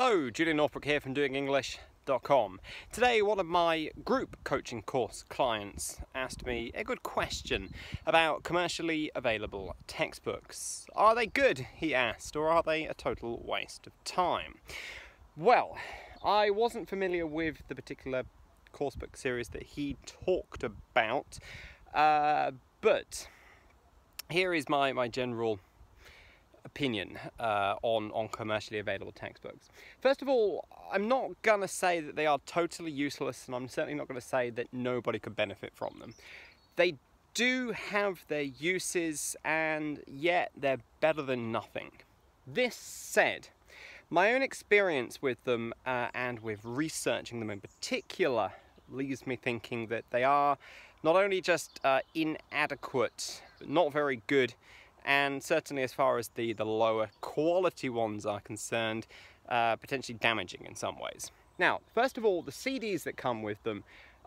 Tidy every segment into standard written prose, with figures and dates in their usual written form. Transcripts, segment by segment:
Hello, Julian Northbrook here from doingenglish.com. Today one of my group coaching course clients asked me a good question about commercially available textbooks. Are they good, he asked, or are they a total waste of time? Well, I wasn't familiar with the particular coursebook series that he talked about, but here is my general opinion on commercially available textbooks. First of all, I'm not going to say that they are totally useless, and I'm certainly not going to say that nobody could benefit from them. They do have their uses, and yet they're better than nothing. This said, my own experience with them and with researching them in particular leaves me thinking that they are not only just inadequate, but not very good, and certainly as far as the lower quality ones are concerned, potentially damaging in some ways. Now, first of all, the CDs that come with them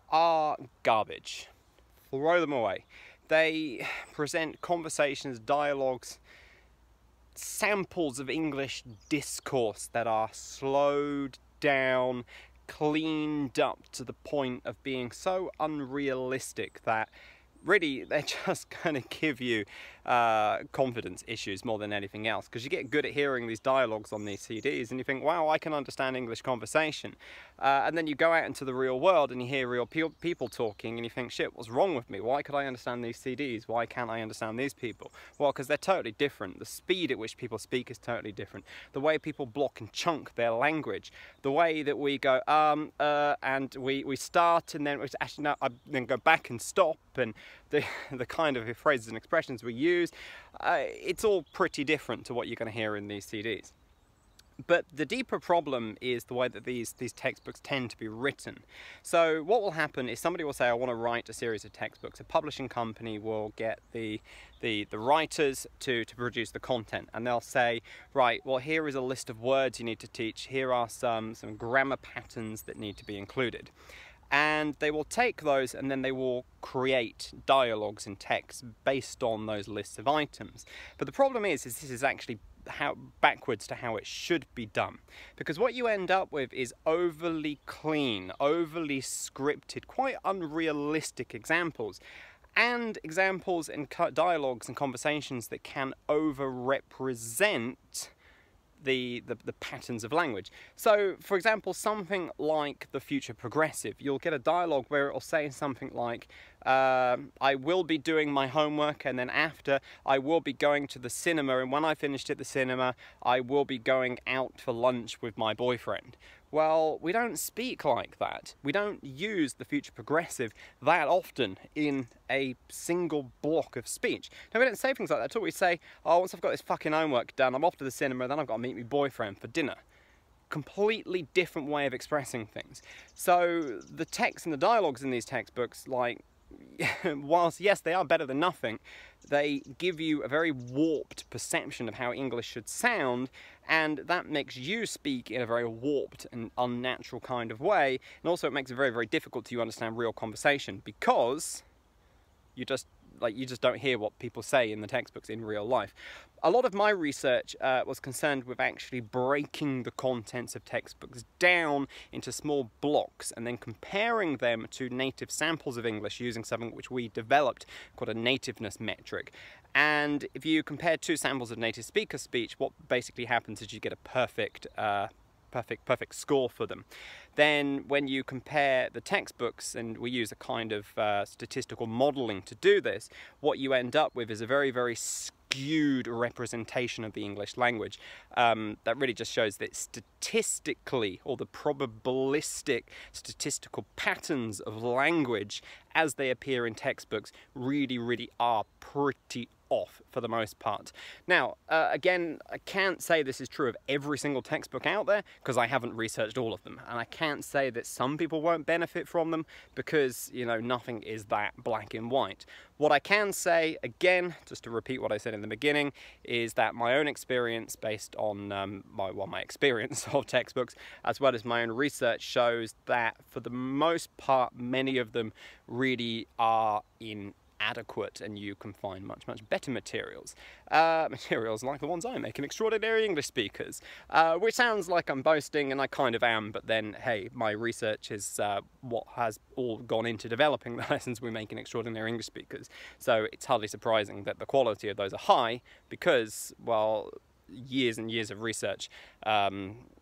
are garbage. Throw them away. They present conversations, dialogues, samples of English discourse that are slowed down, cleaned up to the point of being so unrealistic that really they're just going to give you confidence issues more than anything else, because you get good at hearing these dialogues on these CDs and you think, wow, I can understand English conversation, and then you go out into the real world and you hear real people talking and you think, shit, what's wrong with me? Why could I understand these CDs? Why can't I understand these people? Well, because they're totally different. The speed at which people speak is totally different. The way people block and chunk their language, the way that we go and we start and then actually no, I then go back and stop, and the kind of phrases and expressions we use, it's all pretty different to what you're going to hear in these CDs. But the deeper problem is the way that these textbooks tend to be written. So what will happen is somebody will say, I want to write a series of textbooks. A publishing company will get the writers to produce the content, and they'll say, right, well, here is a list of words you need to teach. Here are some grammar patterns that need to be included. And they will take those and then they will create dialogues and text based on those lists of items. But the problem is this is actually backwards to how it should be done. Because what you end up with is overly clean, overly scripted, quite unrealistic examples. And examples and dialogues and conversations that can over-represent the patterns of language. So, for example, something like the future progressive, you'll get a dialogue where it'll say something like, I will be doing my homework, and then after I will be going to the cinema, and when I finished at the cinema I will be going out for lunch with my boyfriend. Well, we don't speak like that. We don't use the future progressive that often in a single block of speech. Now, we don't say things like that at all. We say, oh, once I've got this fucking homework done, I'm off to the cinema, then I've got to meet my boyfriend for dinner. Completely different way of expressing things. So the text and the dialogues in these textbooks, like, whilst yes, they are better than nothing, they give you a very warped perception of how English should sound, and that makes you speak in a very warped and unnatural kind of way, and also it makes it very, very difficult to understand real conversation, because you just don't hear what people say in the textbooks in real life. A lot of my research was concerned with actually breaking the contents of textbooks down into small blocks and then comparing them to native samples of English using something which we developed called a nativeness metric. And if you compare two samples of native speaker speech, what basically happens is you get a perfect score for them. Then when you compare the textbooks, and we use a kind of statistical modeling to do this, what you end up with is a very, very skewed representation of the English language that really just shows that statistically, or the probabilistic statistical patterns of language as they appear in textbooks really, really are pretty off for the most part. Now, again, I can't say this is true of every single textbook out there because I haven't researched all of them, and I can't say that some people won't benefit from them because, you know, nothing is that black and white. What I can say, again, just to repeat what I said in the beginning, is that my own experience based on my experience of textbooks, as well as my own research, shows that for the most part, many of them really are in adequate and you can find much better materials. Materials like the ones I make in Extraordinary English Speakers, which sounds like I'm boasting, and I kind of am, but then hey, my research is what has all gone into developing the lessons we make in Extraordinary English Speakers, so it's hardly surprising that the quality of those are high because, well, years and years of research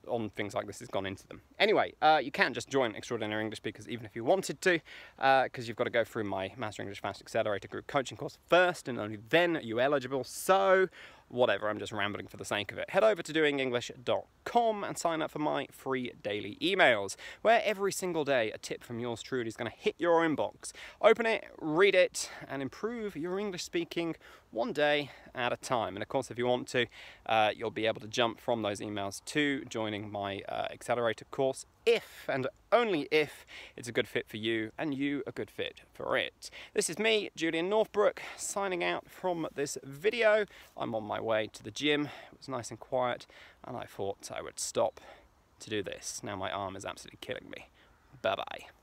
on things like this has gone into them. Anyway, you can just join Extraordinary English Speakers even if you wanted to, because you've got to go through my Master English Fast Accelerator group coaching course first, and only then are you eligible. So whatever, I'm just rambling for the sake of it. Head over to doingenglish.com and sign up for my free daily emails, where every single day a tip from yours truly is going to hit your inbox. Open it, read it, and improve your English speaking one day at a time. And of course, if you want to, you'll be able to jump from those emails to joining my accelerator course if and only if it's a good fit for you and you a good fit for it. This is me, Julian Northbrook, signing out from this video. I'm on my way to the gym. It was nice and quiet, and I thought I would stop to do this. Now my arm is absolutely killing me. Bye-bye.